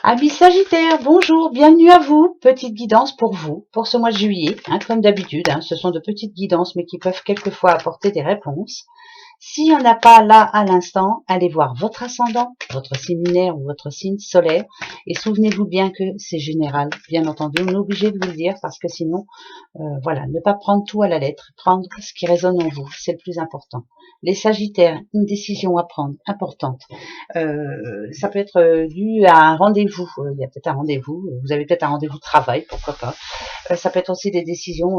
Amis Sagittaires, bonjour, bienvenue à vous. Petite guidance pour vous, pour ce mois de juillet. Comme d'habitude, ce sont de petites guidances, mais qui peuvent quelquefois apporter des réponses. S'il n'y en a pas là à l'instant, allez voir votre ascendant, votre signe lunaire ou votre signe solaire. Et souvenez-vous bien que c'est général, bien entendu. On est obligé de vous le dire parce que sinon, voilà, ne pas prendre tout à la lettre, prendre ce qui résonne en vous, c'est le plus important. Les Sagittaires, une décision à prendre, importante. Ça peut être dû à un rendez-vous. Il y a peut-être un rendez-vous. Vous avez peut-être un rendez-vous de travail, pourquoi pas. Ça peut être aussi des décisions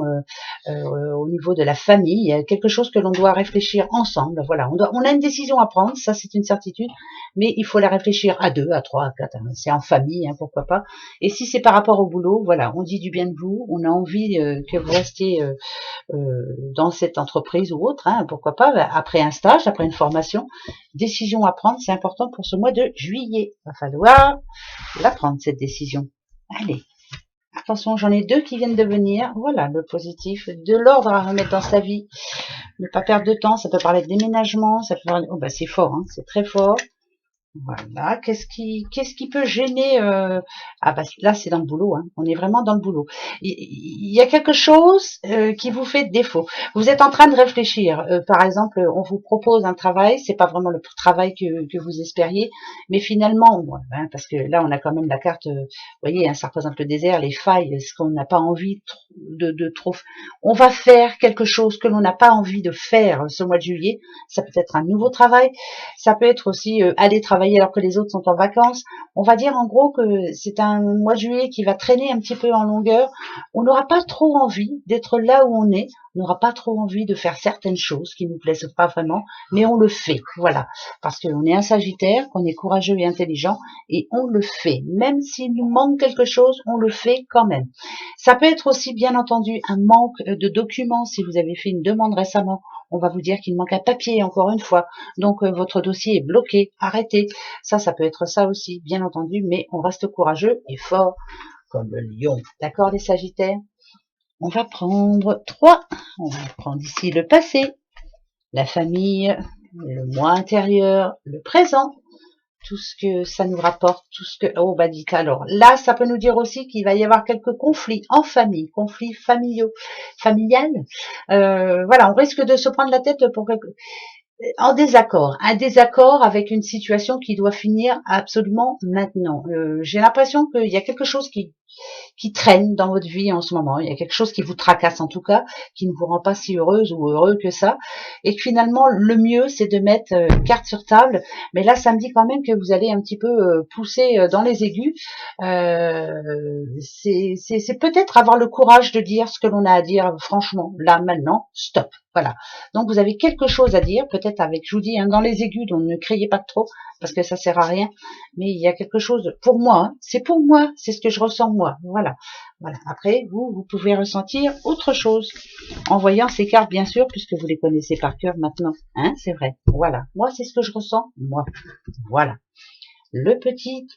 au niveau de la famille. Il y a quelque chose que l'on doit réfléchir ensemble. Voilà, on a une décision à prendre, ça c'est une certitude, mais il faut la réfléchir à deux, à trois, à quatre. C'est en famille, pourquoi pas. Et si c'est par rapport au boulot, voilà, on dit du bien de vous, on a envie que vous restiez dans cette entreprise ou autre, pourquoi pas, après un stage, après une formation. Décision à prendre, c'est important pour ce mois de juillet. Il va falloir la prendre, cette décision. Allez, attention, j'en ai deux qui viennent de venir. Voilà, le positif, de l'ordre à remettre dans sa vie. Ne pas perdre de temps, ça peut parler de déménagement, ça peut parler... Oh, bah, c'est fort, c'est très fort. Voilà, qu'est-ce qui peut gêner Ah bah là c'est dans le boulot, on est vraiment dans le boulot. Il y a quelque chose qui vous fait défaut. Vous êtes en train de réfléchir. Par exemple, on vous propose un travail, c'est pas vraiment le travail que vous espériez, mais finalement, parce que là on a quand même la carte, vous voyez, ça représente le désert, les failles, ce qu'on n'a pas envie de trop. On va faire quelque chose que l'on n'a pas envie de faire ce mois de juillet. Ça peut être un nouveau travail, ça peut être aussi aller travailler alors que les autres sont en vacances. On va dire en gros que c'est un mois de juillet qui va traîner un petit peu en longueur. On n'aura pas trop envie d'être là où on est. On n'aura pas trop envie de faire certaines choses qui nous plaisent pas vraiment, mais on le fait, voilà. Parce qu'on est un Sagittaire, qu'on est courageux et intelligent, et on le fait. Même s'il nous manque quelque chose, on le fait quand même. Ça peut être aussi, bien entendu, un manque de documents. Si vous avez fait une demande récemment, on va vous dire qu'il manque un papier, encore une fois. Donc, votre dossier est bloqué, arrêtez. Ça peut être ça aussi, bien entendu, mais on reste courageux et fort comme le lion. D'accord, les Sagittaires? On va prendre 3. On va prendre ici le passé, la famille, le moi intérieur, le présent, tout ce que ça nous rapporte, tout ce que... Oh, bah dites alors. Là, ça peut nous dire aussi qu'il va y avoir quelques conflits en famille, conflits familiaux, familiales. Voilà, on risque de se prendre la tête pour quelque... En désaccord, un désaccord avec une situation qui doit finir absolument maintenant. J'ai l'impression qu'il y a quelque chose qui traîne dans votre vie en ce moment. Il y a quelque chose qui vous tracasse en tout cas, qui ne vous rend pas si heureuse ou heureux que ça. Et que finalement, le mieux, c'est de mettre carte sur table. Mais là, ça me dit quand même que vous allez un petit peu pousser dans les aigus. C'est peut-être avoir le courage de dire ce que l'on a à dire franchement, là, maintenant, stop. Voilà. Donc, vous avez quelque chose à dire, peut-être avec, je vous dis, dans les aigus, donc ne criez pas trop, parce que ça sert à rien. Mais il y a quelque chose, pour moi, c'est pour moi, c'est ce que je ressens moi. Voilà. Voilà. Après, vous pouvez ressentir autre chose en voyant ces cartes, bien sûr, puisque vous les connaissez par cœur maintenant. C'est vrai. Voilà. Moi, c'est ce que je ressens. Moi. Voilà. Le petit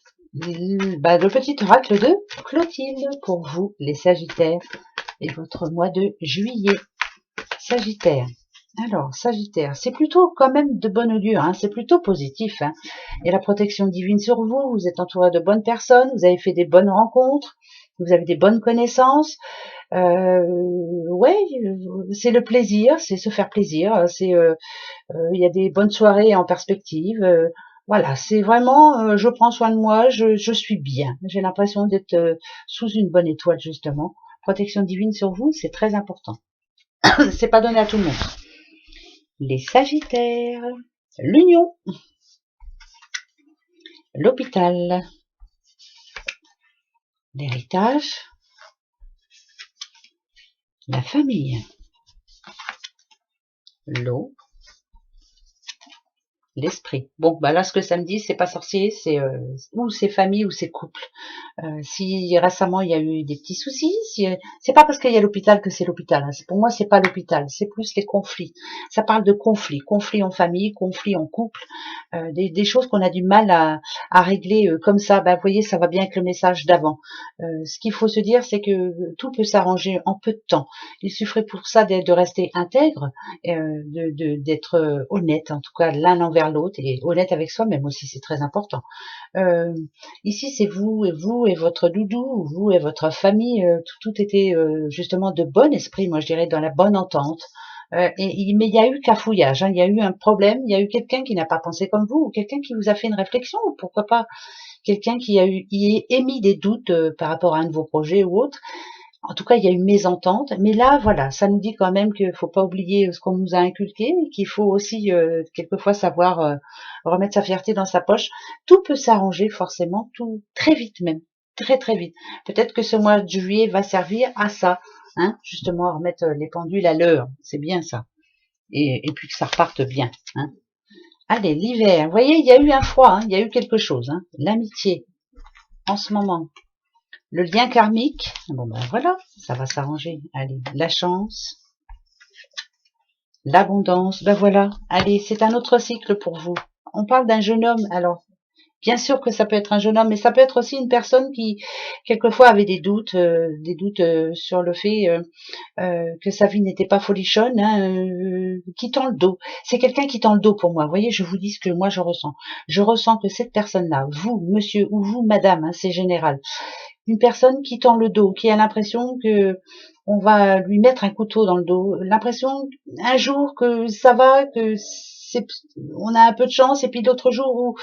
oracle de Clotilde pour vous, les Sagittaires, et votre mois de juillet. Sagittaire. Alors, Sagittaire, c'est plutôt quand même de bon augure, c'est plutôt positif. Et la protection divine sur vous, vous êtes entouré de bonnes personnes, vous avez fait des bonnes rencontres, vous avez des bonnes connaissances. Ouais, c'est le plaisir, c'est se faire plaisir, il y a des bonnes soirées en perspective. Voilà, c'est vraiment, je prends soin de moi, je suis bien. J'ai l'impression d'être sous une bonne étoile justement. Protection divine sur vous, c'est très important. C'est pas donné à tout le monde. Les Sagittaires, l'union, l'hôpital, l'héritage, la famille, l'eau, l'esprit. Bon, bah là, ce que ça me dit, c'est pas sorcier, c'est ou c'est famille ou c'est couple. Si récemment il y a eu des petits soucis, c'est pas parce qu'il y a l'hôpital que c'est l'hôpital. Pour moi, c'est pas l'hôpital, c'est plus les conflits. Ça parle de conflits en famille, conflits en couple, des choses qu'on a du mal à régler comme ça. Vous voyez, ça va bien avec le message d'avant. Ce qu'il faut se dire, c'est que tout peut s'arranger en peu de temps. Il suffirait pour ça de rester intègre, d'être honnête, en tout cas l'un envers envers l'autre et honnête avec soi-même aussi, c'est très important. Ici, c'est vous et votre doudou, vous et votre famille, tout était justement de bon esprit, moi je dirais, dans la bonne entente. Mais il y a eu cafouillage, hein, il y a eu un problème, il y a eu quelqu'un qui n'a pas pensé comme vous, ou quelqu'un qui vous a fait une réflexion, ou pourquoi pas quelqu'un qui a émis des doutes par rapport à un de vos projets ou autre. En tout cas, il y a eu mésentente, mais là, voilà, ça nous dit quand même qu'il faut pas oublier ce qu'on nous a inculqué, qu'il faut aussi quelquefois savoir remettre sa fierté dans sa poche. Tout peut s'arranger forcément, tout très vite même, très très vite. Peut-être que ce mois de juillet va servir à ça, hein, justement à remettre les pendules à l'heure, c'est bien ça, et puis que ça reparte bien. Hein. Allez, l'hiver, vous voyez, il y a eu un froid, hein, il y a eu quelque chose, hein. L'amitié en ce moment. Le lien karmique, bon ben voilà, ça va s'arranger. Allez, la chance, l'abondance, ben voilà. Allez, c'est un autre cycle pour vous. On parle d'un jeune homme, alors bien sûr que ça peut être un jeune homme, mais ça peut être aussi une personne qui quelquefois avait des doutes sur le fait que sa vie n'était pas folichonne, hein, qui tend le dos. C'est quelqu'un qui tend le dos pour moi. Vous voyez, je vous dis ce que moi je ressens. Je ressens que cette personne-là, vous, monsieur, ou vous, madame, hein, c'est général, une personne qui tend le dos, qui a l'impression que on va lui mettre un couteau dans le dos, l'impression un jour que ça va, que on a un peu de chance, et puis d'autres jours où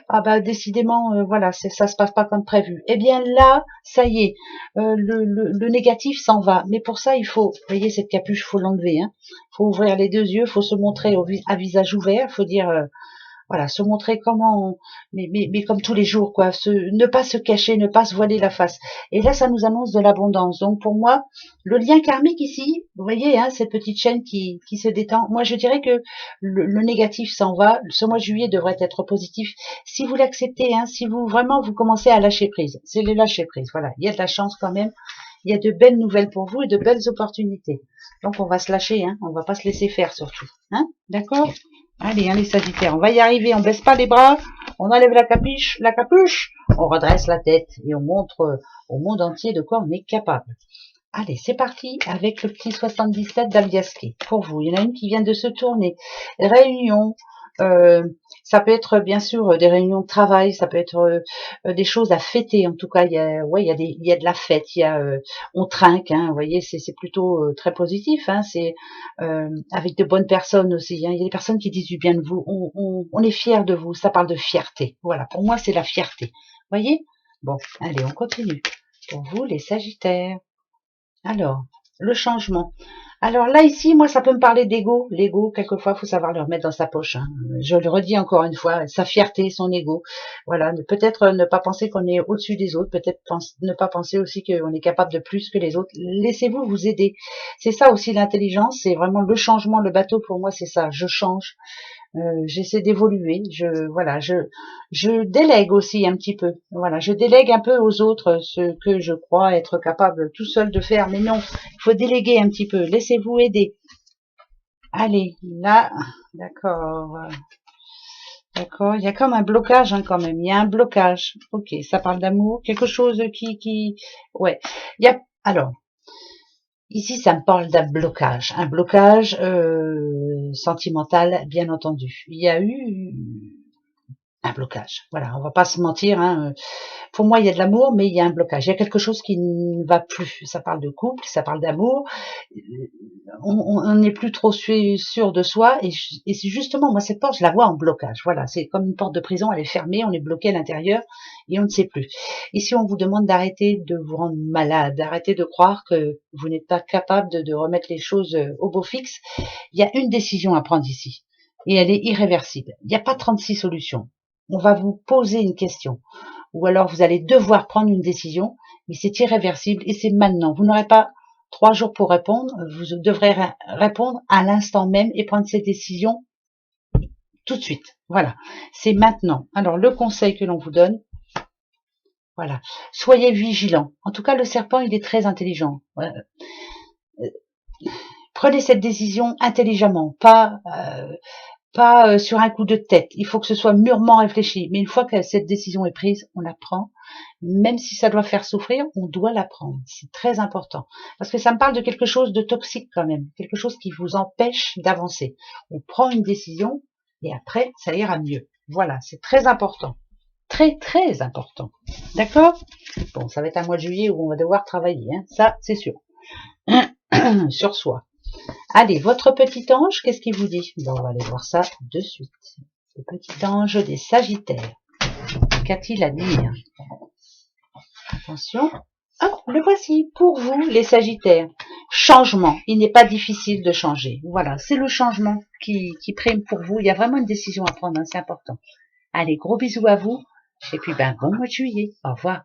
ah bah décidément voilà, ça se passe pas comme prévu. Eh bien là, ça y est, le négatif s'en va. Mais pour ça, il faut, vous voyez cette capuche, faut l'enlever, hein. Faut ouvrir les deux yeux, faut se montrer à visage ouvert, faut dire voilà, se montrer comment, mais comme tous les jours, quoi, ne pas se cacher, ne pas se voiler la face. Et là, ça nous annonce de l'abondance. Donc pour moi, le lien karmique ici, vous voyez, hein, cette petite chaîne qui se détend. Moi, je dirais que le négatif s'en va. Ce mois de juillet devrait être positif. Si vous l'acceptez, hein, si vous vraiment vous commencez à lâcher prise, c'est le lâcher prise. Voilà, il y a de la chance quand même. Il y a de belles nouvelles pour vous et de belles opportunités. Donc on va se lâcher, hein, on va pas se laisser faire surtout, hein, d'accord? Allez, hein, les Sagittaires, on va y arriver, on baisse pas les bras, on enlève la capuche, on redresse la tête et on montre au monde entier de quoi on est capable. Allez, c'est parti avec le petit 77 d'Algaski. Pour vous, il y en a une qui vient de se tourner. Réunion, ça peut être bien sûr des réunions de travail, ça peut être des choses à fêter. En tout cas, il y a de la fête, on trinque, hein, vous voyez, c'est plutôt très positif. Hein, c'est avec de bonnes personnes aussi. Hein, il y a des personnes qui disent du bien de vous. On est fiers de vous. Ça parle de fierté. Voilà, pour moi, c'est la fierté. Vous voyez. Bon, allez, on continue. Pour vous, les Sagittaires. Alors, le changement. Alors là, ici, moi, ça peut me parler d'ego. L'ego, quelquefois, il faut savoir le remettre dans sa poche. Hein. Je le redis encore une fois, sa fierté, son ego. Voilà, peut-être ne pas penser qu'on est au-dessus des autres, peut-être ne pas penser aussi qu'on est capable de plus que les autres. Laissez-vous vous aider. C'est ça aussi l'intelligence, c'est vraiment le changement. Le bateau, pour moi, c'est ça. Je change. J'essaie d'évoluer, je délègue aussi un petit peu, voilà, je délègue un peu aux autres ce que je crois être capable tout seul de faire, mais non, il faut déléguer un petit peu, laissez-vous aider. Allez, là, d'accord, d'accord, il y a comme un blocage hein, quand même, il y a un blocage, ok, ça parle d'amour, quelque chose ouais, il y a, alors, ici, ça me parle d'un blocage, sentimental, bien entendu. Il y a eu un blocage. Voilà, on va pas se mentir. Hein. Pour moi, il y a de l'amour, mais il y a un blocage. Il y a quelque chose qui ne va plus. Ça parle de couple, ça parle d'amour. On n'est plus trop sûr de soi. Et c'est justement, moi, cette porte, je la vois en blocage. Voilà, c'est comme une porte de prison, elle est fermée, on est bloqué à l'intérieur et on ne sait plus. Et si on vous demande d'arrêter de vous rendre malade, d'arrêter de croire que vous n'êtes pas capable de remettre les choses au beau fixe, il y a une décision à prendre ici. Et elle est irréversible. Il n'y a pas 36 solutions. On va vous poser une question. Ou alors vous allez devoir prendre une décision, mais c'est irréversible et c'est maintenant. Vous n'aurez pas 3 jours pour répondre, vous devrez répondre à l'instant même et prendre cette décision tout de suite. Voilà, c'est maintenant. Alors le conseil que l'on vous donne, voilà, soyez vigilants. En tout cas, le serpent, il est très intelligent. Prenez cette décision intelligemment, pas sur un coup de tête. Il faut que ce soit mûrement réfléchi. Mais une fois que cette décision est prise, on la prend. Même si ça doit faire souffrir, on doit la prendre. C'est très important. Parce que ça me parle de quelque chose de toxique quand même. Quelque chose qui vous empêche d'avancer. On prend une décision, et après, ça ira mieux. Voilà, c'est très important. Très, très important. D'accord? Bon, ça va être un mois de juillet où on va devoir travailler, hein, ça, c'est sûr. Sur soi. Allez, votre petit ange, qu'est-ce qu'il vous dit? Bon, on va aller voir ça de suite. Le petit ange des Sagittaires. Qu'a-t-il à dire? Attention. Hop, le voici pour vous, les Sagittaires. Changement. Il n'est pas difficile de changer. Voilà, c'est le changement qui prime pour vous. Il y a vraiment une décision à prendre, hein, c'est important. Allez, gros bisous à vous. Et puis, bon mois de juillet. Au revoir.